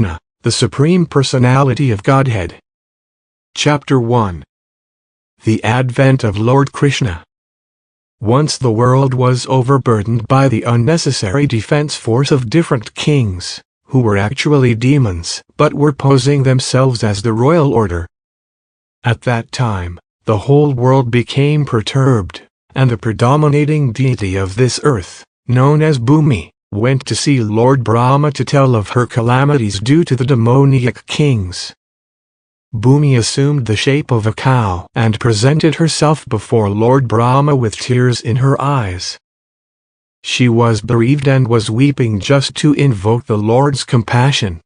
Krishna, the Supreme Personality of Godhead. Chapter 1. The Advent of Lord Krishna. Once the world was overburdened by the unnecessary defense force of different kings, who were actually demons but were posing themselves as the royal order. At that time, the whole world became perturbed, and the predominating deity of this earth, known as Bhumi, went to see Lord Brahma to tell of her calamities due to the demoniac kings. Bhumi assumed the shape of a cow and presented herself before Lord Brahma with tears in her eyes. She was bereaved and was weeping just to invoke the Lord's compassion.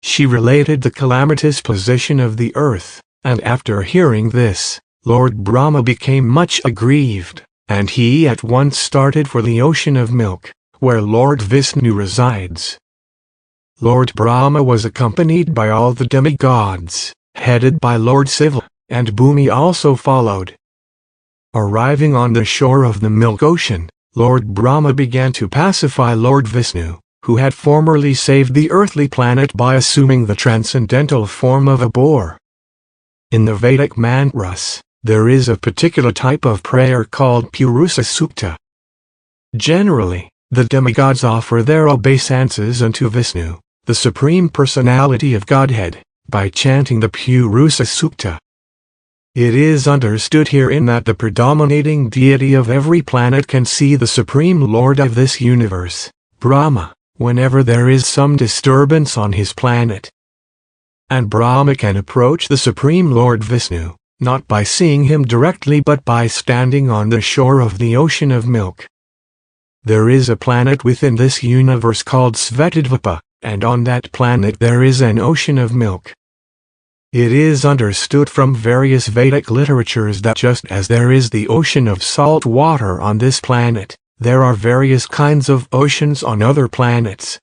She related the calamitous position of the earth, and after hearing this, Lord Brahma became much aggrieved, and he at once started for the ocean of milk, where Lord Vishnu resides. Lord Brahma was accompanied by all the demigods, headed by Lord Shiva, and Bhumi also followed. Arriving on the shore of the milk ocean, Lord Brahma began to pacify Lord Vishnu, who had formerly saved the earthly planet by assuming the transcendental form of a boar. In the Vedic mantras, there is a particular type of prayer called Purusha Sukta. Generally, the demigods offer their obeisances unto Vishnu, the Supreme Personality of Godhead, by chanting the Purusha Sukta. It is understood herein that the predominating deity of every planet can see the Supreme Lord of this universe, Brahma, whenever there is some disturbance on his planet. And Brahma can approach the Supreme Lord Vishnu, not by seeing him directly but by standing on the shore of the ocean of milk. There is a planet within this universe called Svetadvipa, and on that planet there is an ocean of milk. It is understood from various Vedic literatures that just as there is the ocean of salt water on this planet, there are various kinds of oceans on other planets.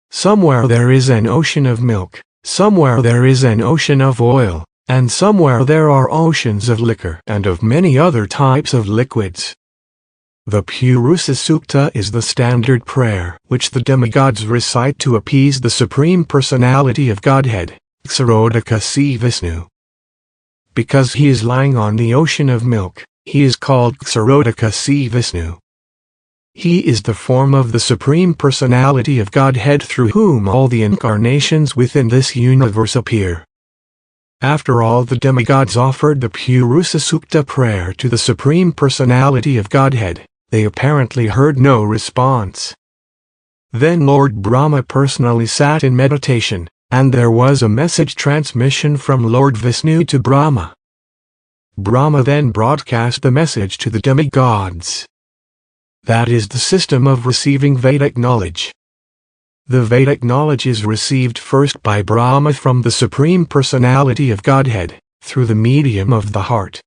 Somewhere there is an ocean of milk, somewhere there is an ocean of oil, and somewhere there are oceans of liquor and of many other types of liquids. The Purusha Sukta is the standard prayer which the demigods recite to appease the Supreme Personality of Godhead, Kṛṣṇa Vishnu. Because he is lying on the ocean of milk, he is called Kṛṣṇa Vishnu. He is the form of the Supreme Personality of Godhead through whom all the incarnations within this universe appear. After all the demigods offered the Purusha Sukta prayer to the Supreme Personality of Godhead, they apparently heard no response. Then Lord Brahma personally sat in meditation, and there was a message transmission from Lord Vishnu to Brahma. Brahma then broadcast the message to the demigods. That is the system of receiving Vedic knowledge. The Vedic knowledge is received first by Brahma from the Supreme Personality of Godhead, through the medium of the heart.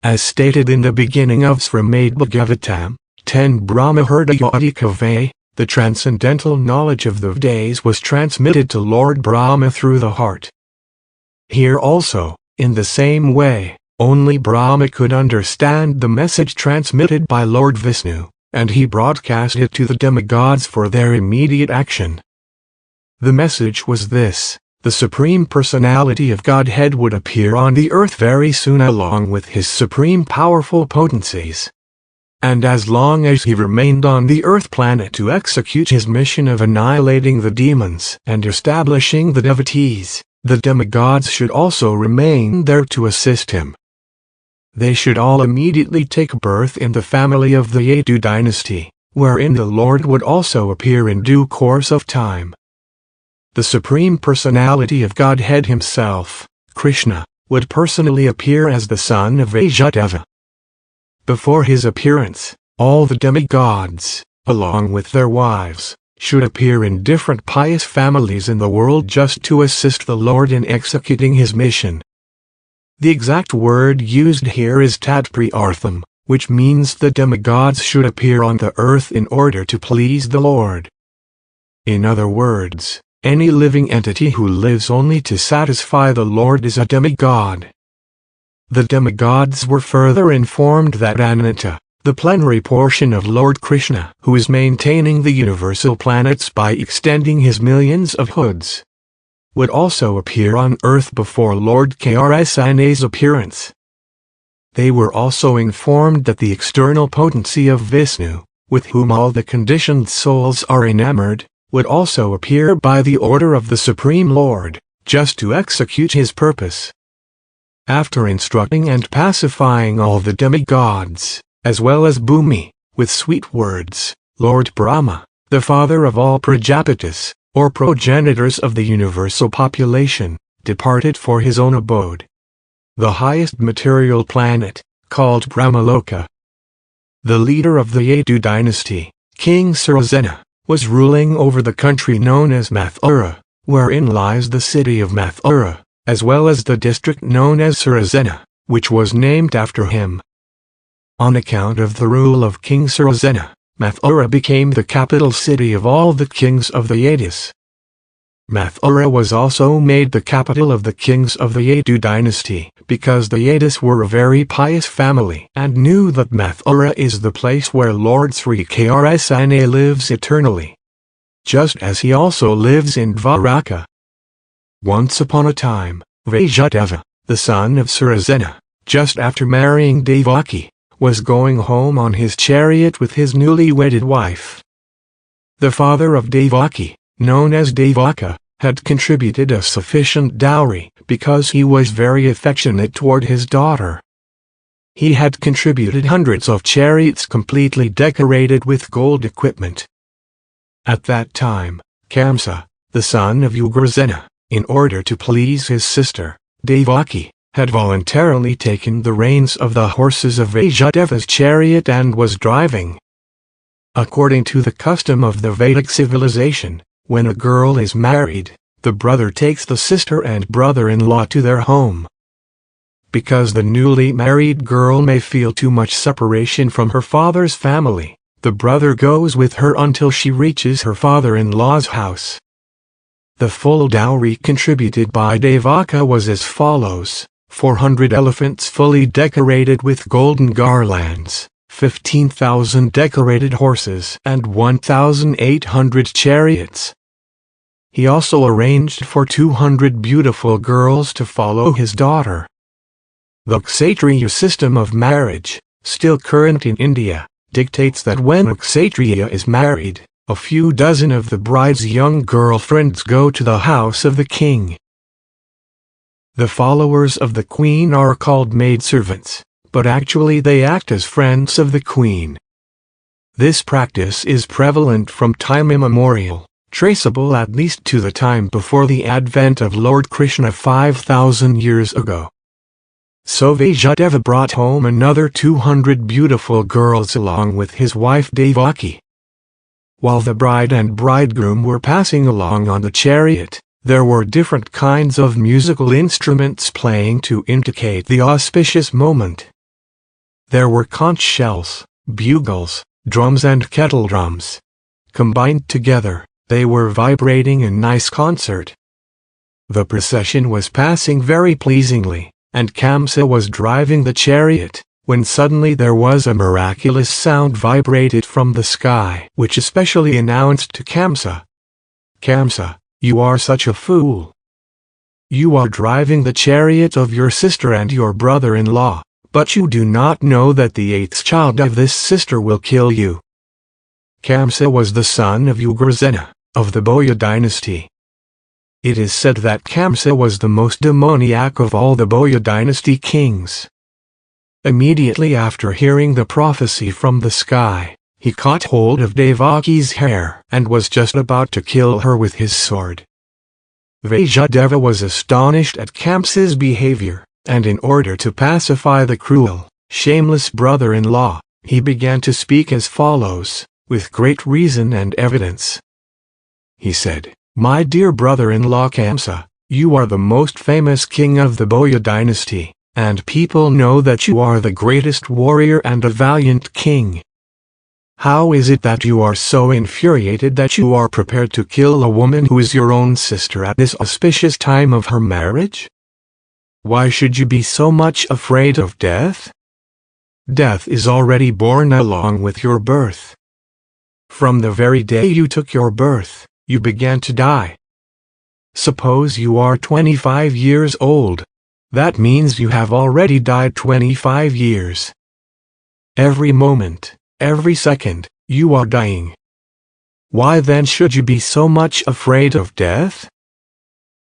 As stated in the beginning of Srimad Bhagavatam, 10 Brahma Hridayadikave, the transcendental knowledge of the Vedas was transmitted to Lord Brahma through the heart. Here also, in the same way, only Brahma could understand the message transmitted by Lord Vishnu, and he broadcast it to the demigods for their immediate action. The message was this: the Supreme Personality of Godhead would appear on the earth very soon along with his supreme powerful potencies. And as long as he remained on the earth planet to execute his mission of annihilating the demons and establishing the devotees, the demigods should also remain there to assist him. They should all immediately take birth in the family of the Yadu dynasty, wherein the Lord would also appear in due course of time. The Supreme Personality of Godhead himself, Krishna, would personally appear as the son of Vasudeva. Before his appearance, all the demigods, along with their wives, should appear in different pious families in the world just to assist the Lord in executing his mission. The exact word used here is Tatpriyartham, which means the demigods should appear on the earth in order to please the Lord. In other words, any living entity who lives only to satisfy the Lord is a demigod. The demigods were further informed that Ananta, the plenary portion of Lord Krishna, who is maintaining the universal planets by extending his millions of hoods, would also appear on earth before Lord Kṛṣṇa's appearance. They were also informed that the external potency of Vishnu, with whom all the conditioned souls are enamored, would also appear by the order of the Supreme Lord, just to execute his purpose. After instructing and pacifying all the demigods, as well as Bhumi, with sweet words, Lord Brahma, the father of all Prajapatis, or progenitors of the universal population, departed for his own abode, the highest material planet, called Brahmaloka. The leader of the Yadu dynasty, King Kṛṣṇa, was ruling over the country known as Mathura, wherein lies the city of Mathura, as well as the district known as Kṛṣṇa, which was named after him. On account of the rule of King Kṛṣṇa, Mathura became the capital city of all the kings of the Yadus. Mathura was also made the capital of the kings of the Yadu dynasty, because the Yadus were a very pious family and knew that Mathura is the place where Lord Sri Kṛṣṇa lives eternally, just as he also lives in Dvaraka. Once upon a time, Vasudeva, the son of Kṛṣṇa, just after marrying Devaki, was going home on his chariot with his newly wedded wife. The father of Devaki, known as Devaka, had contributed a sufficient dowry because he was very affectionate toward his daughter. He had contributed hundreds of chariots completely decorated with gold equipment. At that time, Kṛṣṇa, the son of Ugrasena, in order to please his sister, Devaki, had voluntarily taken the reins of the horses of Vasudeva's chariot and was driving. According to the custom of the Vedic civilization, when a girl is married, the brother takes the sister and brother-in-law to their home. Because the newly married girl may feel too much separation from her father's family, the brother goes with her until she reaches her father-in-law's house. The full dowry contributed by Devaka was as follows: 400 elephants fully decorated with golden garlands, 15,000 decorated horses and 1,800 chariots. He also arranged for 200 beautiful girls to follow his daughter. The Kshatriya system of marriage, still current in India, dictates that when a Kshatriya is married, a few dozen of the bride's young girlfriends go to the house of the king. The followers of the queen are called maidservants, but actually they act as friends of the queen. This practice is prevalent from time immemorial, traceable at least to the time before the advent of Lord Krishna 5,000 years ago. So Vasudeva brought home another 200 beautiful girls along with his wife Devaki. While the bride and bridegroom were passing along on the chariot, there were different kinds of musical instruments playing to indicate the auspicious moment. There were conch shells, bugles, drums and kettle drums. Combined together, they were vibrating in nice concert. The procession was passing very pleasingly, and Kṛṣṇa was driving the chariot, when suddenly there was a miraculous sound vibrated from the sky, which especially announced to Kṛṣṇa, "Kṛṣṇa, you are such a fool. You are driving the chariot of your sister and your brother-in-law, but you do not know that the eighth child of this sister will kill you." Kṛṣṇa was the son of Ugrasena, of the Boya dynasty. It is said that Kṛṣṇa was the most demoniac of all the Boya dynasty kings. Immediately after hearing the prophecy from the sky, he caught hold of Devaki's hair and was just about to kill her with his sword. Vasudeva was astonished at Kṛṣṇa's behavior, and in order to pacify the cruel, shameless brother-in-law, he began to speak as follows, with great reason and evidence. He said, "My dear brother-in-law Kṛṣṇa, you are the most famous king of the Boya dynasty, and people know that you are the greatest warrior and a valiant king. How is it that you are so infuriated that you are prepared to kill a woman who is your own sister at this auspicious time of her marriage? Why should you be so much afraid of death? Death is already born along with your birth. From the very day you took your birth, you began to die. Suppose you are 25 years old. That means you have already died 25 years. Every moment, every second, you are dying. Why then should you be so much afraid of death?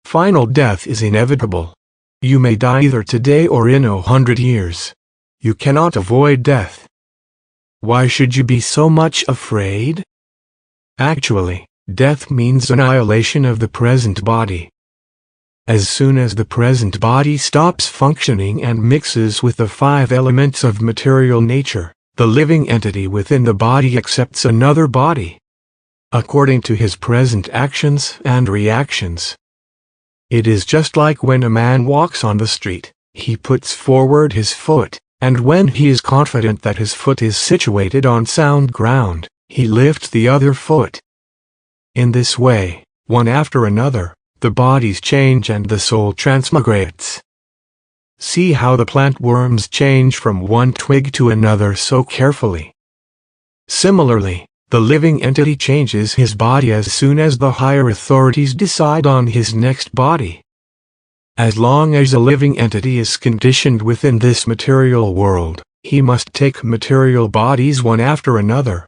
Final death is inevitable. You may die either today or in 100 years. You cannot avoid death. Why should you be so much afraid? Actually, death means annihilation of the present body. As soon as the present body stops functioning and mixes with the 5 elements of material nature, the living entity within the body accepts another body, according to his present actions and reactions. It is just like when a man walks on the street, he puts forward his foot, and when he is confident that his foot is situated on sound ground, he lifts the other foot. In this way, one after another, the bodies change and the soul transmigrates. See how the plant worms change from one twig to another so carefully. Similarly, the living entity changes his body as soon as the higher authorities decide on his next body. As long as a living entity is conditioned within this material world, he must take material bodies one after another.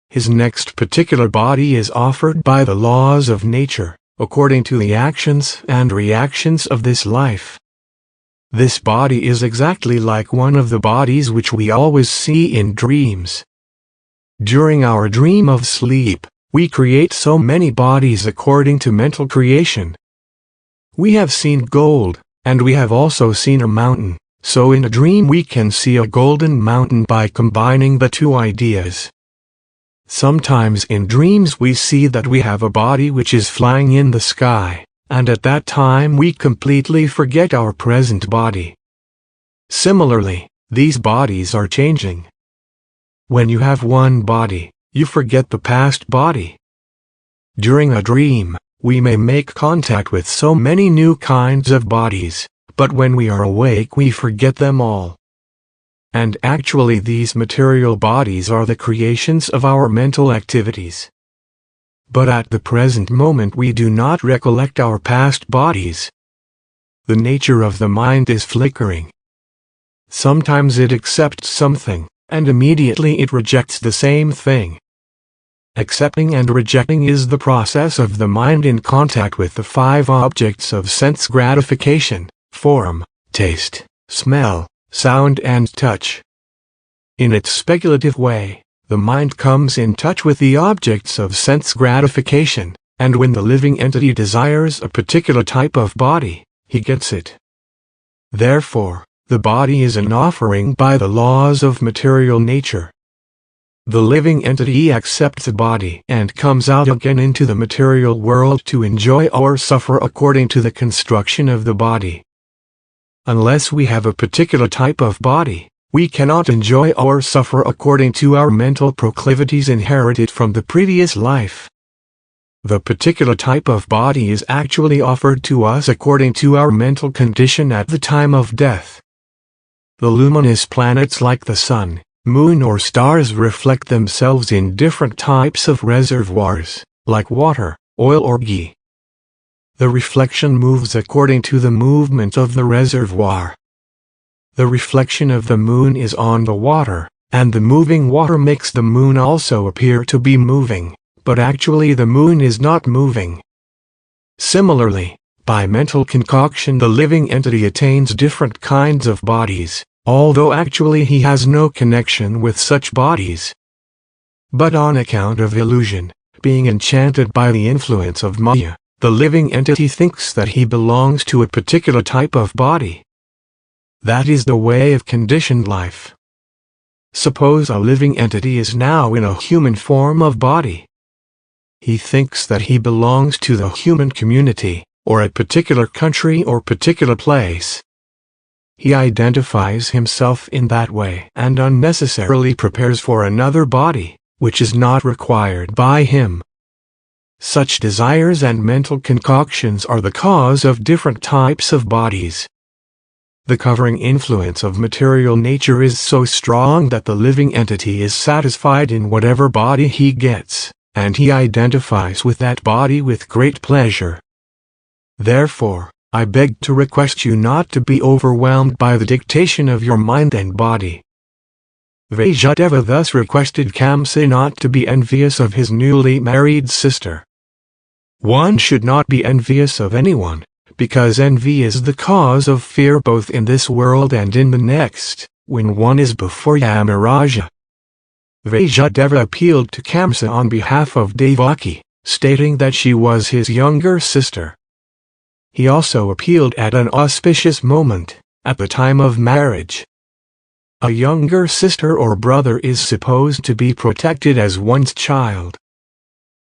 His next particular body is offered by the laws of nature, according to the actions and reactions of this life. This body is exactly like one of the bodies which we always see in dreams. During our dream of sleep, we create so many bodies according to mental creation. We have seen gold, and we have also seen a mountain, so in a dream we can see a golden mountain by combining the 2 ideas. Sometimes in dreams we see that we have a body which is flying in the sky, and at that time we completely forget our present body. Similarly, these bodies are changing. When you have one body, you forget the past body. During a dream, we may make contact with so many new kinds of bodies, but when we are awake we forget them all. And actually these material bodies are the creations of our mental activities. But at the present moment we do not recollect our past bodies. The nature of the mind is flickering. Sometimes it accepts something, and immediately it rejects the same thing. Accepting and rejecting is the process of the mind in contact with the 5 objects of sense gratification: form, taste, smell, sound and touch. In its speculative way, the mind comes in touch with the objects of sense gratification, and when the living entity desires a particular type of body, he gets it. Therefore, the body is an offering by the laws of material nature. The living entity accepts a body and comes out again into the material world to enjoy or suffer according to the construction of the body. Unless we have a particular type of body, we cannot enjoy or suffer according to our mental proclivities inherited from the previous life. The particular type of body is actually offered to us according to our mental condition at the time of death. The luminous planets like the sun, moon or stars reflect themselves in different types of reservoirs, like water, oil or ghee. The reflection moves according to the movement of the reservoir. The reflection of the moon is on the water, and the moving water makes the moon also appear to be moving, but actually the moon is not moving. Similarly, by mental concoction the living entity attains different kinds of bodies, although actually he has no connection with such bodies. But on account of illusion, being enchanted by the influence of Maya, the living entity thinks that he belongs to a particular type of body. That is the way of conditioned life. Suppose a living entity is now in a human form of body. He thinks that he belongs to the human community, or a particular country or particular place. He identifies himself in that way and unnecessarily prepares for another body, which is not required by him. Such desires and mental concoctions are the cause of different types of bodies. The covering influence of material nature is so strong that the living entity is satisfied in whatever body he gets, and he identifies with that body with great pleasure. Therefore, I beg to request you not to be overwhelmed by the dictation of your mind and body. Vasudeva thus requested Kṛṣṇa not to be envious of his newly married sister. One should not be envious of anyone, because envy is the cause of fear both in this world and in the next, when one is before Yamaraja. Vasudeva appealed to Kṛṣṇa on behalf of Devaki, stating that she was his younger sister. He also appealed at an auspicious moment, at the time of marriage. A younger sister or brother is supposed to be protected as one's child.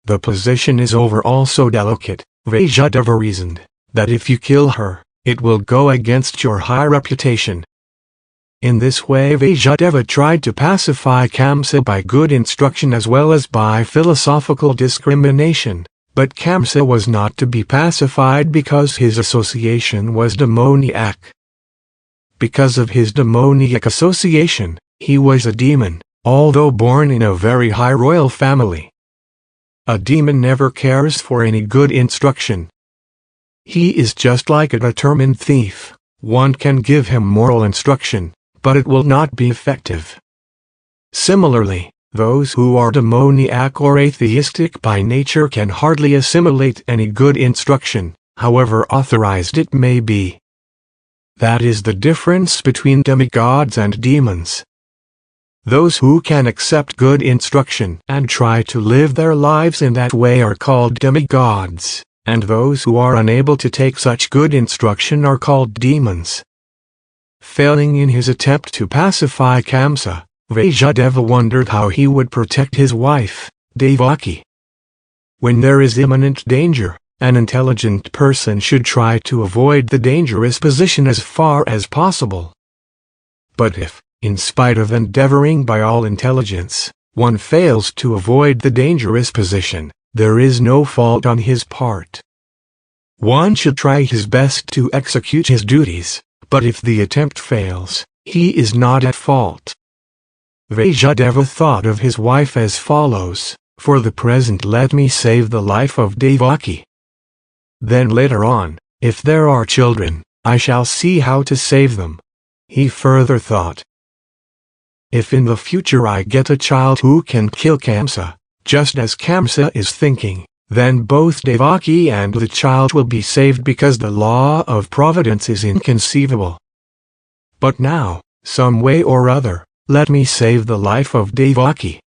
The position is overall so delicate, Vasudeva reasoned, that if you kill her, it will go against your high reputation. In this way Vasudeva tried to pacify Kṛṣṇa by good instruction as well as by philosophical discrimination, but Kṛṣṇa was not to be pacified because his association was demoniac. Because of his demoniac association, he was a demon, although born in a very high royal family. A demon never cares for any good instruction. He is just like a determined thief. One can give him moral instruction, but it will not be effective. Similarly, those who are demoniac or atheistic by nature can hardly assimilate any good instruction, however authorized it may be. That is the difference between demigods and demons. Those who can accept good instruction and try to live their lives in that way are called demigods, and those who are unable to take such good instruction are called demons. Failing in his attempt to pacify Kṛṣṇa, Vasudeva wondered how he would protect his wife, Devaki. When there is imminent danger, an intelligent person should try to avoid the dangerous position as far as possible. But if, in spite of endeavoring by all intelligence, one fails to avoid the dangerous position, there is no fault on his part. One should try his best to execute his duties, but if the attempt fails, he is not at fault. Vasudeva thought of his wife as follows: "For the present let me save the life of Devaki. Then later on, if there are children, I shall see how to save them." He further thought, "If in the future I get a child who can kill Kṛṣṇa, just as Kṛṣṇa is thinking, then both Devaki and the child will be saved because the law of providence is inconceivable. But now, some way or other, let me save the life of Devaki."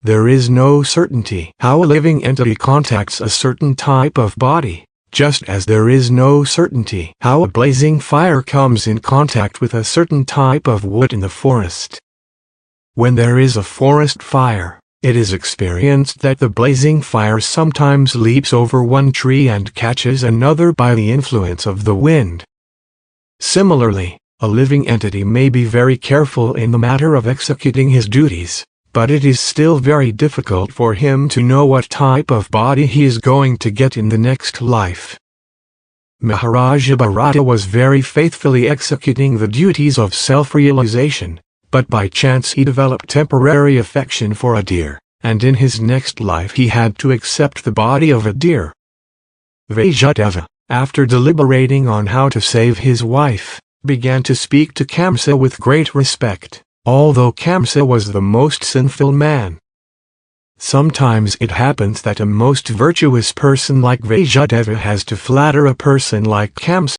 There is no certainty how a living entity contacts a certain type of body, just as there is no certainty how a blazing fire comes in contact with a certain type of wood in the forest. When there is a forest fire, it is experienced that the blazing fire sometimes leaps over one tree and catches another by the influence of the wind. Similarly, a living entity may be very careful in the matter of executing his duties, but it is still very difficult for him to know what type of body he is going to get in the next life. Maharaja Bharata was very faithfully executing the duties of self-realization, but by chance he developed temporary affection for a deer, and in his next life he had to accept the body of a deer. Vasudeva, after deliberating on how to save his wife, began to speak to Kṛṣṇa with great respect, although Kṛṣṇa was the most sinful man. Sometimes it happens that a most virtuous person like Vasudeva has to flatter a person like Kṛṣṇa.